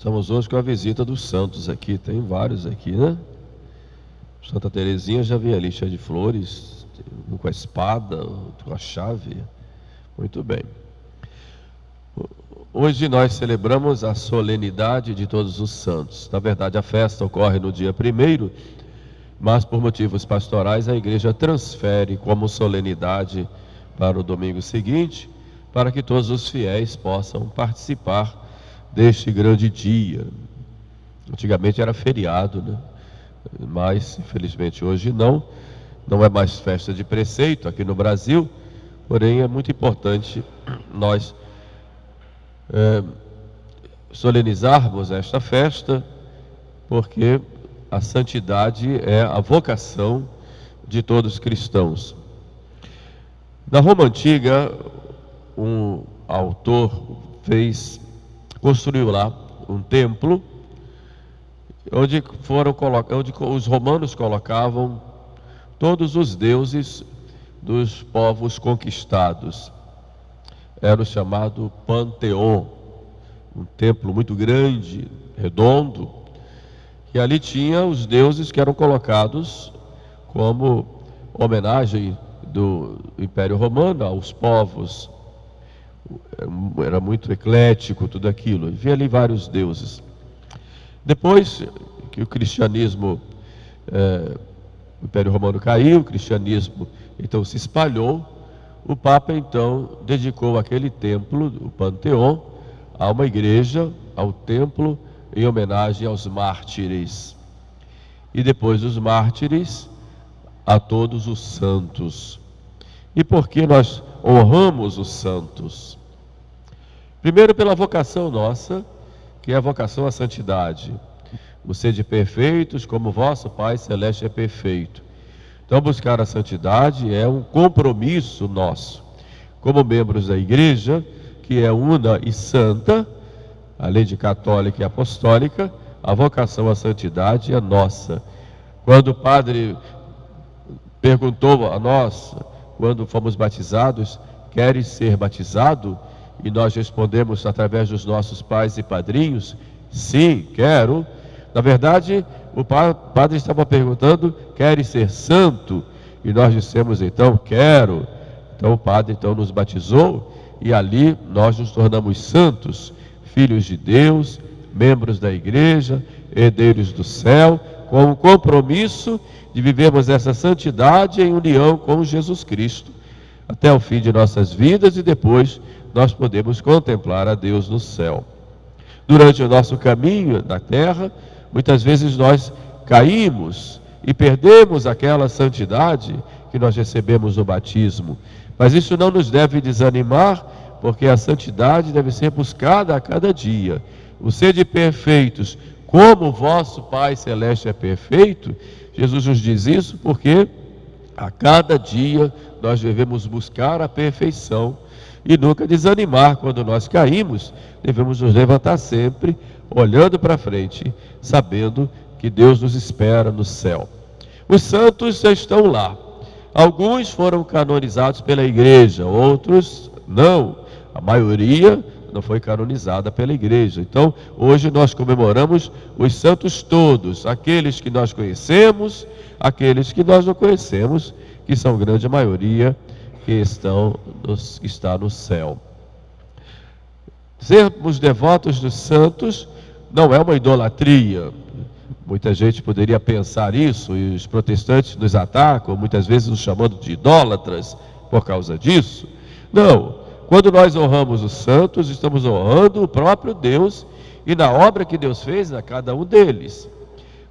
Estamos hoje com a visita dos santos aqui, tem vários aqui, né? Santa Terezinha já vi ali, cheia de flores, um com a espada, outro com a chave. Muito bem. Hoje nós celebramos a solenidade de todos os santos. Na verdade, a festa ocorre no dia 1º, mas por motivos pastorais a igreja transfere como solenidade para o domingo seguinte, para que todos os fiéis possam participar deste grande dia. Antigamente era feriado, né? Mas infelizmente hoje não é mais festa de preceito aqui no Brasil, porém é muito importante nós solenizarmos esta festa, porque a santidade é a vocação de todos os cristãos. Na Roma Antiga, um autor construiu lá um templo, onde os romanos colocavam todos os deuses dos povos conquistados. Era o chamado Panteão, um templo muito grande, redondo, e ali tinha os deuses que eram colocados como homenagem do Império Romano aos povos. Era muito eclético tudo aquilo, havia ali vários deuses. Depois que o cristianismo, o Império Romano caiu, o cristianismo então se espalhou, o Papa então dedicou aquele templo, o Panteão, a uma igreja, ao templo, em homenagem aos mártires. E depois dos mártires, a todos os santos. E por que nós honramos os santos? Primeiro pela vocação nossa, que é a vocação à santidade. Sede perfeitos como vosso Pai Celeste é perfeito. Então buscar a santidade é um compromisso nosso, como membros da igreja, que é una e santa, além de católica e apostólica, a vocação à santidade é nossa. Quando o padre perguntou a nós, quando fomos batizados, queres ser batizado? E nós respondemos através dos nossos pais e padrinhos, sim, quero. Na verdade, o padre estava perguntando, queres ser santo? E nós dissemos então, quero. Então o padre nos batizou e ali nós nos tornamos santos, filhos de Deus, membros da igreja, herdeiros do céu, com o compromisso de vivermos essa santidade em união com Jesus Cristo, até o fim de nossas vidas, e depois nós podemos contemplar a Deus no céu. Durante o nosso caminho na terra, muitas vezes nós caímos e perdemos aquela santidade que nós recebemos no batismo. Mas isso não nos deve desanimar, porque a santidade deve ser buscada a cada dia. Sede perfeitos, como o vosso Pai Celeste é perfeito. Jesus nos diz isso porque a cada dia nós devemos buscar a perfeição e nunca desanimar quando nós caímos. Devemos nos levantar sempre, olhando para frente, sabendo que Deus nos espera no céu. Os santos já estão lá. Alguns foram canonizados pela igreja, outros não. A maioria não foi canonizada pela igreja. Então, hoje nós comemoramos os santos todos, aqueles que nós conhecemos, aqueles que nós não conhecemos, que são grande maioria, que está no céu. Sermos devotos dos santos não é uma idolatria. Muita gente poderia pensar isso, e os protestantes nos atacam, muitas vezes nos chamando de idólatras por causa disso. Não, quando nós honramos os santos, estamos honrando o próprio Deus e na obra que Deus fez a cada um deles.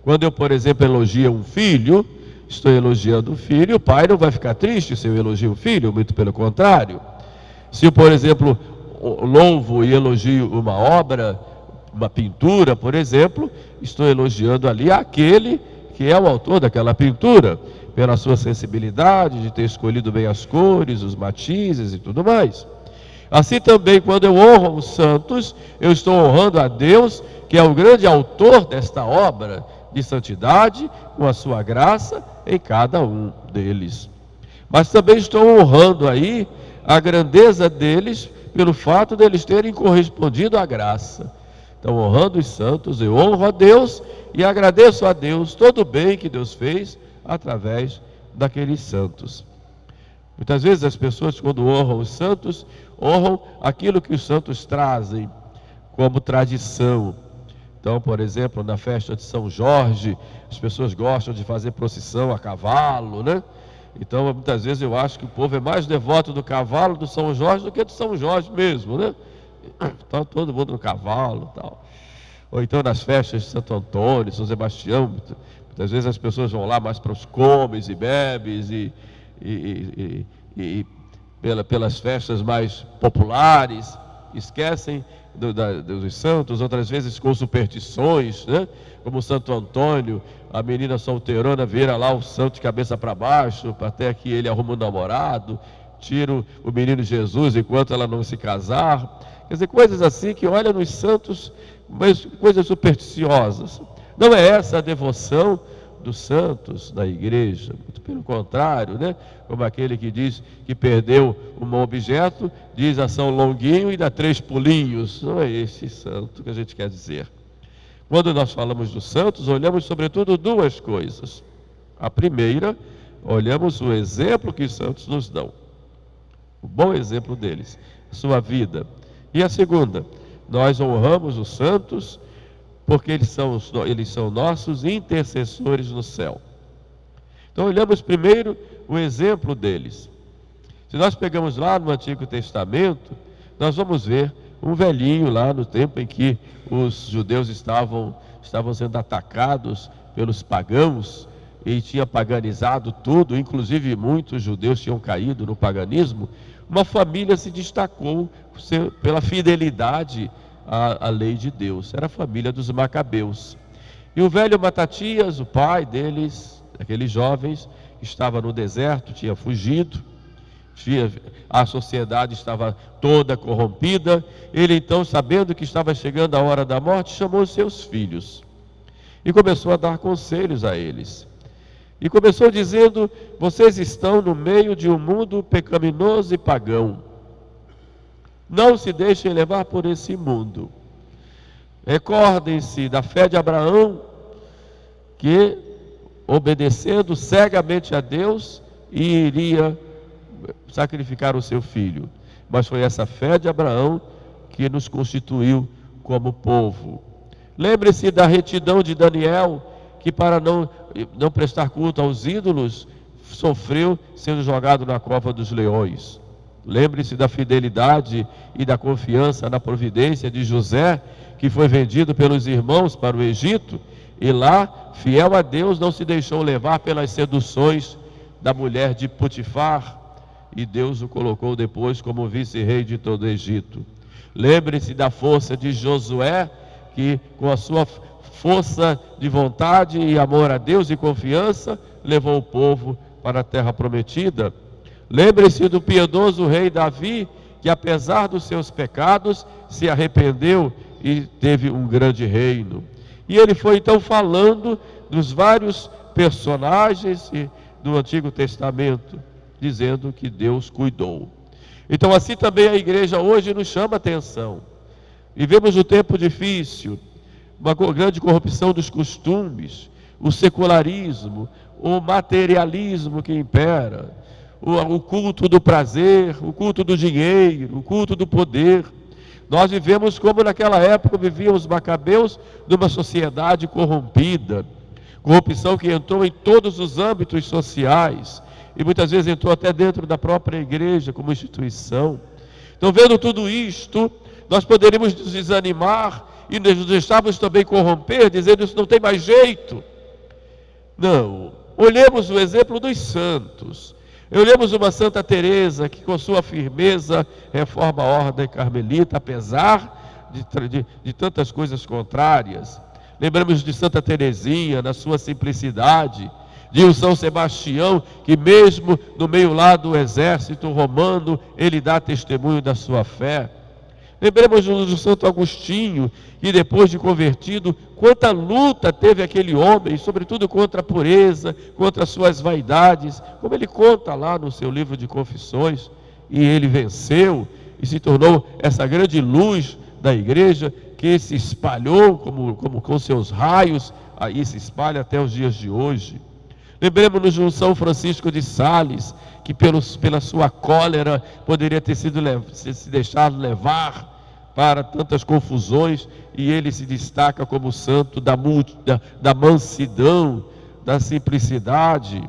Quando eu, por exemplo, elogio um filho, estou elogiando o filho, o pai não vai ficar triste se eu elogio o filho, muito pelo contrário. Se eu, por exemplo, louvo e elogio uma obra, uma pintura, por exemplo, estou elogiando ali aquele que é o autor daquela pintura, pela sua sensibilidade de ter escolhido bem as cores, os matizes e tudo mais. Assim também, quando eu honro os santos, eu estou honrando a Deus, que é o grande autor desta obra de santidade, com a sua graça em cada um deles. Mas também estou honrando aí a grandeza deles, pelo fato de eles terem correspondido à graça. Então, honrando os santos, eu honro a Deus e agradeço a Deus todo o bem que Deus fez através daqueles santos. Muitas vezes as pessoas, quando honram os santos, honram aquilo que os santos trazem como tradição. Então, por exemplo, na festa de São Jorge, as pessoas gostam de fazer procissão a cavalo, né? Então, muitas vezes eu acho que o povo é mais devoto do cavalo do São Jorge do que do São Jorge mesmo, né? Então, todo mundo no cavalo e tal. Ou então nas festas de Santo Antônio, São Sebastião, muitas vezes as pessoas vão lá mais para os comes e bebes e pelas festas mais populares, esquecem dos santos, outras vezes com superstições, né? Como Santo Antônio, a menina solteirona vira lá o santo de cabeça para baixo, até que ele arruma um namorado, tira o menino Jesus enquanto ela não se casar. Quer dizer, coisas assim que olham nos santos, mas coisas supersticiosas. Não é essa a devoção dos santos da igreja, muito pelo contrário, né? Como aquele que diz que perdeu um objeto, diz a São Longuinho e dá 3 pulinhos. Não é esse santo que a gente quer dizer. Quando nós falamos dos santos, olhamos sobretudo 2 coisas. A primeira, olhamos o exemplo que os santos nos dão, o bom exemplo deles, a sua vida. E a segunda, nós honramos os santos porque eles são nossos intercessores no céu. Então olhamos primeiro o exemplo deles. Se nós pegamos lá no Antigo Testamento, nós vamos ver um velhinho lá no tempo em que os judeus estavam sendo atacados pelos pagãos e tinha paganizado tudo, inclusive muitos judeus tinham caído no paganismo. Uma família se destacou pela fidelidade à lei de Deus, era a família dos Macabeus. E o velho Matatias, o pai deles, aqueles jovens, estava no deserto, tinha fugido, a sociedade estava toda corrompida. Ele então, sabendo que estava chegando a hora da morte, chamou seus filhos e começou a dar conselhos a eles. E começou dizendo: vocês estão no meio de um mundo pecaminoso e pagão. Não se deixem levar por esse mundo. Recordem-se da fé de Abraão, que, obedecendo cegamente a Deus, iria sacrificar o seu filho. Mas foi essa fé de Abraão que nos constituiu como povo. Lembre-se da retidão de Daniel, que para não prestar culto aos ídolos, sofreu sendo jogado na cova dos leões. Lembre-se da fidelidade e da confiança na providência de José, que foi vendido pelos irmãos para o Egito, e lá, fiel a Deus, não se deixou levar pelas seduções da mulher de Potifar, e Deus o colocou depois como vice-rei de todo o Egito. Lembre-se da força de Josué, que com a sua força de vontade e amor a Deus e confiança, levou o povo para a terra prometida. Lembre-se do piedoso rei Davi, que apesar dos seus pecados, se arrependeu e teve um grande reino. E ele foi então falando dos vários personagens do Antigo Testamento, dizendo que Deus cuidou. Então assim também a igreja hoje nos chama a atenção. Vivemos um tempo difícil, uma grande corrupção dos costumes, o secularismo, o materialismo que impera, o culto do prazer, o culto do dinheiro, o culto do poder. Nós vivemos como naquela época viviam os macabeus, numa sociedade corrompida, corrupção que entrou em todos os âmbitos sociais, e muitas vezes entrou até dentro da própria igreja como instituição. Então, vendo tudo isto, nós poderíamos nos desanimar e nos deixarmos também corromper, dizendo: isso não tem mais jeito. Não, olhemos o exemplo dos santos. Olhemos uma Santa Teresa que com sua firmeza reforma a ordem carmelita, apesar de tantas coisas contrárias. Lembramos de Santa Teresinha, na sua simplicidade, de um São Sebastião, que mesmo no meio lá do exército romano, ele dá testemunho da sua fé. Lembremos do Santo Agostinho, que depois de convertido, quanta luta teve aquele homem, sobretudo contra a pureza, contra as suas vaidades, como ele conta lá no seu livro de Confissões, e ele venceu e se tornou essa grande luz da igreja, que se espalhou como com seus raios, aí se espalha até os dias de hoje. Lembremos-nos de São Francisco de Sales, que pela sua cólera poderia ter se deixado levar para tantas confusões, e ele se destaca como santo da mansidão, da simplicidade.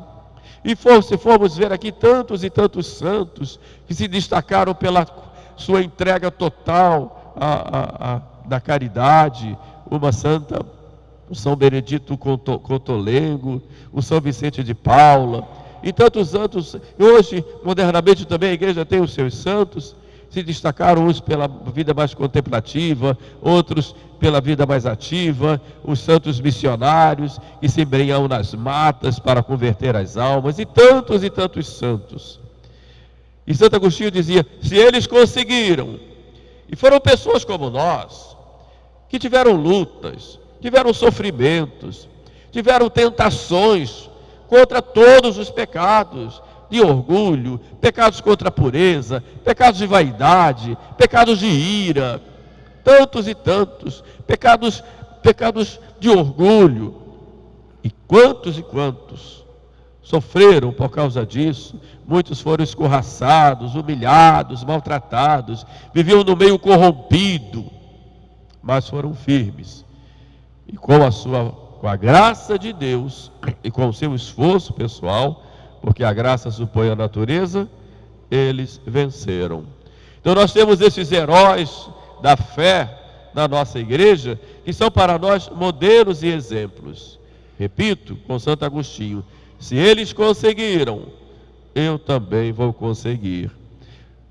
E se formos ver aqui tantos e tantos santos que se destacaram pela sua entrega total da caridade, uma santa, o São Benedito Cotolengo, o São Vicente de Paula, e tantos santos. Hoje, modernamente, também a igreja tem os seus santos, se destacaram uns pela vida mais contemplativa, outros pela vida mais ativa, os santos missionários que se embrenham nas matas para converter as almas, e tantos santos. E Santo Agostinho dizia: se eles conseguiram, e foram pessoas como nós, que tiveram lutas, tiveram sofrimentos, tiveram tentações contra todos os pecados, de orgulho, pecados contra a pureza, pecados de vaidade, pecados de ira, tantos e tantos, pecados de orgulho, e quantos sofreram por causa disso. Muitos foram escorraçados, humilhados, maltratados, viviam no meio corrompido, mas foram firmes, e com a graça de Deus e com o seu esforço pessoal, porque a graça supõe a natureza, eles venceram. Então nós temos esses heróis da fé na nossa igreja, que são para nós modelos e exemplos. Repito, com Santo Agostinho: se eles conseguiram, eu também vou conseguir.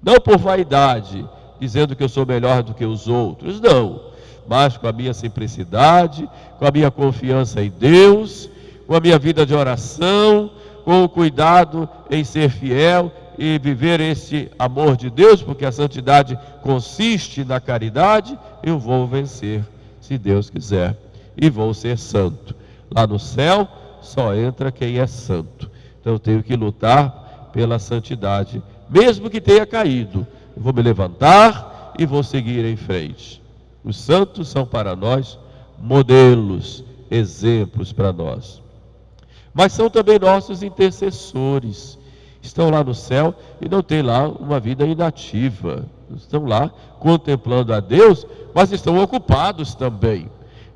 Não por vaidade, dizendo que eu sou melhor do que os outros, não, mas com a minha simplicidade, com a minha confiança em Deus, com a minha vida de oração, com o cuidado em ser fiel e viver esse amor de Deus, porque a santidade consiste na caridade. Eu vou vencer, se Deus quiser, e vou ser santo. Lá no céu só entra quem é santo. Então eu tenho que lutar pela santidade, mesmo que tenha caído. Eu vou me levantar e vou seguir em frente. Os santos são para nós modelos, exemplos para nós. Mas são também nossos intercessores. Estão lá no céu e não têm lá uma vida inativa. Estão lá contemplando a Deus, mas estão ocupados também.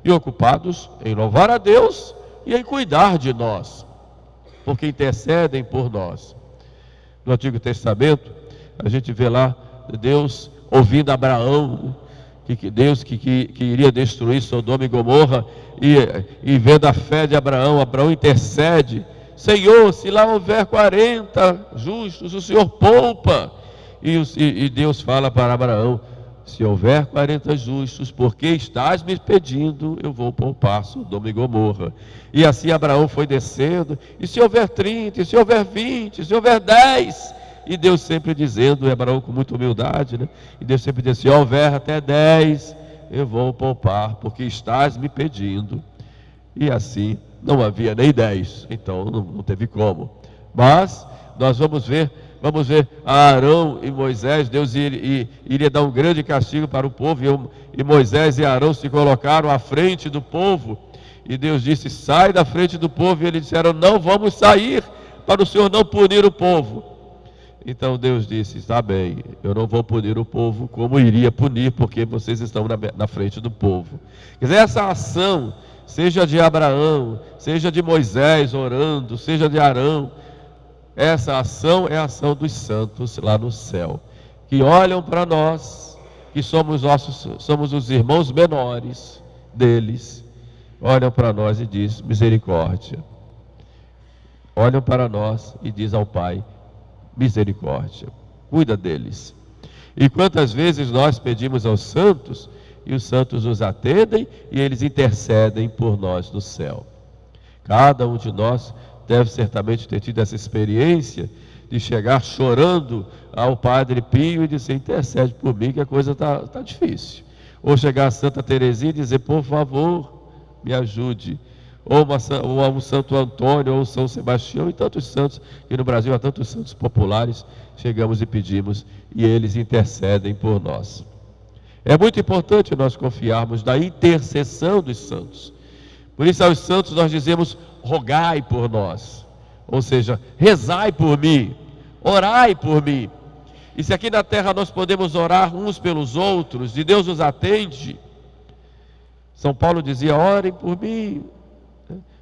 E ocupados em louvar a Deus e em cuidar de nós, porque intercedem por nós. No Antigo Testamento, a gente vê lá Deus ouvindo Abraão, Deus que iria destruir Sodoma e Gomorra, e vendo a fé de Abraão, Abraão intercede: Senhor, se lá houver 40 justos, o Senhor poupa. E Deus fala para Abraão: se houver 40 justos, porque estás me pedindo, eu vou poupar Sodoma e Gomorra. E assim Abraão foi descendo: e se houver 30, e se houver 20, e se houver 10... E Deus sempre dizendo, Abraão com muita humildade, né? E Deus sempre dizendo: se houver até 10, eu vou poupar, porque estás me pedindo. E assim não havia nem 10, então não teve como. Mas nós vamos ver a Arão e Moisés. Deus iria dar um grande castigo para o povo, e Moisés e Arão se colocaram à frente do povo, e Deus disse: sai da frente do povo. E eles disseram: não vamos sair, para o Senhor não punir o povo. Então Deus disse: está bem, eu não vou punir o povo como iria punir, porque vocês estão na frente do povo. Quer dizer, essa ação, seja de Abraão, seja de Moisés orando, seja de Arão, essa ação é a ação dos santos lá no céu, que olham para nós, que somos os irmãos menores deles, olham para nós e diz: misericórdia. Olham para nós e diz ao Pai: misericórdia, cuida deles. E quantas vezes nós pedimos aos santos, e os santos nos atendem, e eles intercedem por nós no céu. Cada um de nós deve certamente ter tido essa experiência de chegar chorando ao Padre Pio e dizer: intercede por mim que a coisa está difícil. Ou chegar a Santa Teresinha e dizer: por favor, me ajude. Ou um Santo Antônio, ou São Sebastião, e tantos santos, que no Brasil há tantos santos populares. Chegamos e pedimos, e eles intercedem por nós. É muito importante nós confiarmos na intercessão dos santos. Por isso, aos santos nós dizemos: rogai por nós. Ou seja, rezai por mim, orai por mim. E se aqui na terra nós podemos orar uns pelos outros, e Deus nos atende, São Paulo dizia: orem por mim,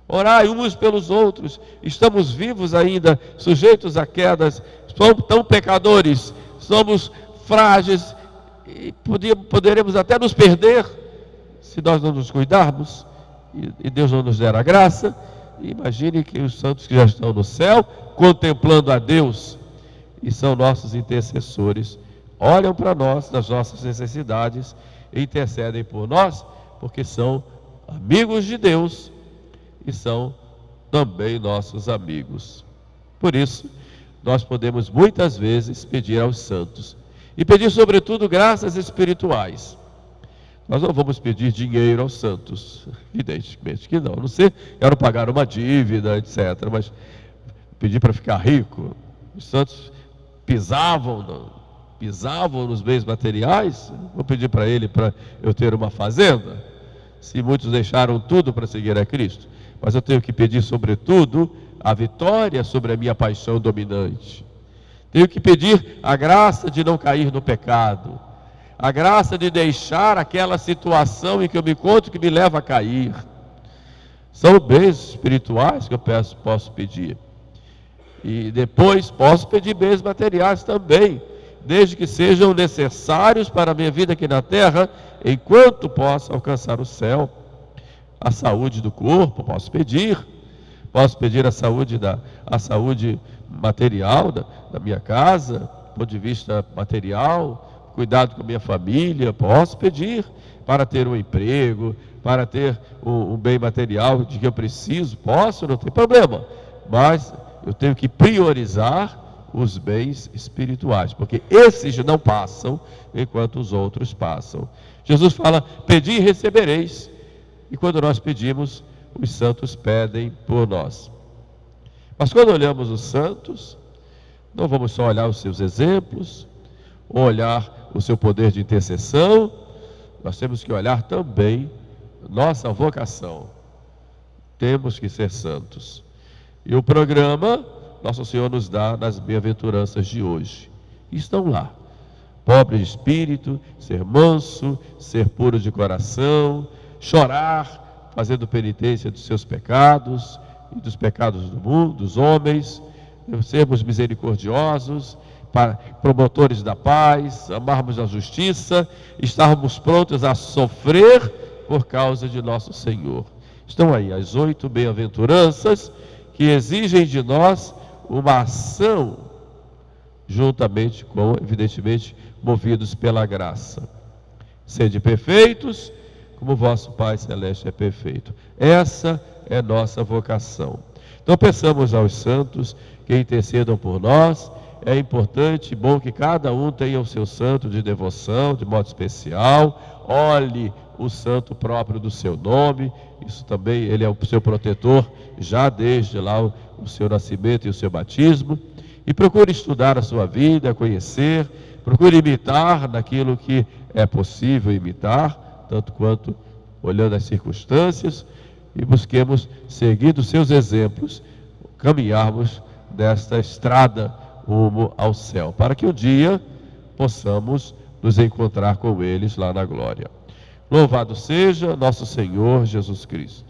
orai uns pelos outros. Estamos vivos ainda, sujeitos a quedas, somos tão pecadores, somos frágeis, e poderemos até nos perder, se nós não nos cuidarmos, e Deus não nos der a graça. Imagine que os santos que já estão no céu, contemplando a Deus, e são nossos intercessores, olham para nós, nas nossas necessidades, e intercedem por nós, porque são amigos de Deus, e são também nossos amigos. Por isso, nós podemos muitas vezes pedir aos santos, e pedir sobretudo graças espirituais. Nós não vamos pedir dinheiro aos santos, evidentemente que não, a não ser quero pagar uma dívida, etc. Mas pedir para ficar rico. Os santos pisavam nos bens materiais. Vou pedir para ele para eu ter uma fazenda, se muitos deixaram tudo para seguir a Cristo. Mas eu tenho que pedir sobretudo a vitória sobre a minha paixão dominante. Tenho que pedir a graça de não cair no pecado, a graça de deixar aquela situação em que eu me encontro que me leva a cair. São bens espirituais que eu posso pedir. E depois posso pedir bens materiais também, desde que sejam necessários para a minha vida aqui na terra, enquanto possa alcançar o céu. A saúde do corpo posso pedir a saúde material da minha casa, do ponto de vista material, cuidado com a minha família, posso pedir para ter um emprego, para ter um bem material de que eu preciso, não tem problema, mas eu tenho que priorizar os bens espirituais, porque esses não passam enquanto os outros passam. Jesus fala: pedi e recebereis, e quando nós pedimos, os santos pedem por nós. Mas quando olhamos os santos, não vamos só olhar os seus exemplos, ou olhar o seu poder de intercessão, nós temos que olhar também nossa vocação. Temos que ser santos. E o programa Nosso Senhor nos dá nas bem-aventuranças de hoje. Estão lá: pobre de espírito, ser manso, ser puro de coração, chorar, fazendo penitência dos seus pecados e dos pecados do mundo, dos homens, sermos misericordiosos, promotores da paz, amarmos a justiça, estarmos prontos a sofrer por causa de nosso Senhor. Estão aí as 8 bem-aventuranças que exigem de nós uma ação, juntamente com, evidentemente, movidos pela graça. Sede perfeitos, como vosso Pai Celeste é perfeito. Essa é nossa vocação. Então peçamos aos santos que intercedam por nós. É importante e bom que cada um tenha o seu santo de devoção, de modo especial. Olhe o santo próprio do seu nome. Isso também, ele é o seu protetor, já desde lá o seu nascimento e o seu batismo. E procure estudar a sua vida, conhecer, procure imitar naquilo que é possível imitar, tanto quanto olhando as circunstâncias, e busquemos, seguindo seus exemplos, caminharmos nesta estrada rumo ao céu, para que um dia possamos nos encontrar com eles lá na glória. Louvado seja nosso Senhor Jesus Cristo.